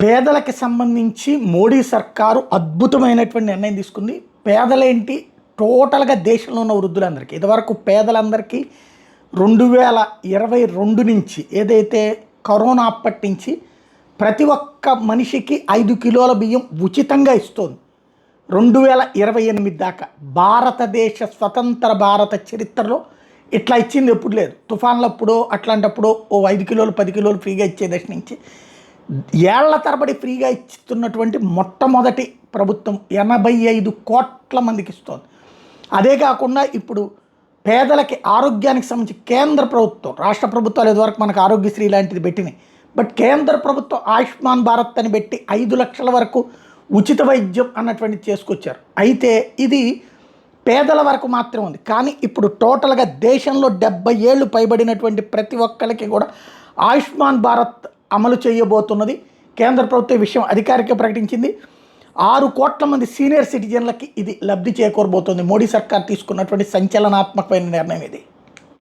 పేదలకి సంబంధించి మోడీ సర్కారు అద్భుతమైనటువంటి నిర్ణయం తీసుకుంది. పేదలేంటి, టోటల్గా దేశంలో ఉన్న వృద్ధులందరికీ, ఇదివరకు పేదలందరికీ 2022 నుంచి ఏదైతే కరోనా అప్పటి నుంచి ప్రతి ఒక్క మనిషికి 5 కిలోల బియ్యం ఉచితంగా ఇస్తోంది. 2028 దాకా భారతదేశ స్వతంత్ర భారత చరిత్రలో ఇట్లా ఇచ్చింది ఎప్పుడు లేదు. తుఫాన్లప్పుడు అట్లాంటప్పుడు 5 కిలోలు 10 కిలోలు ఫ్రీగా ఇచ్చే దశ నుంచి ఏళ్ల తరబడి ఫ్రీగా ఇస్తున్నటువంటి మొట్టమొదటి ప్రభుత్వం 85 కోట్ల మందికి ఇస్తోంది. అదే కాకుండా ఇప్పుడు పేదలకి ఆరోగ్యానికి సంబంధించి కేంద్ర ప్రభుత్వం, రాష్ట్ర ప్రభుత్వాలు ఇదివరకు మనకు ఆరోగ్యశ్రీ లాంటిది పెట్టినాయి. బట్ కేంద్ర ప్రభుత్వం ఆయుష్మాన్ భారత్ అని పెట్టి 5 లక్షల వరకు ఉచిత వైద్యం అన్నటువంటిది చేసుకొచ్చారు. అయితే ఇది పేదల వరకు మాత్రమే ఉంది. కానీ ఇప్పుడు టోటల్గా దేశంలో 70 ఏళ్ళు పైబడినటువంటి ప్రతి ఒక్కరికి కూడా ఆయుష్మాన్ భారత్ అమలు చేయబోతున్నది. కేంద్ర ప్రభుత్వం ఈ విషయం అధికారికంగా ప్రకటించింది. 6 కోట్ల మంది సీనియర్ సిటిజన్లకి ఇది లబ్ధి చేకూరబోతోంది. మోడీ సర్కార్ తీసుకున్నటువంటి సంచలనాత్మకమైన నిర్ణయం ఇది.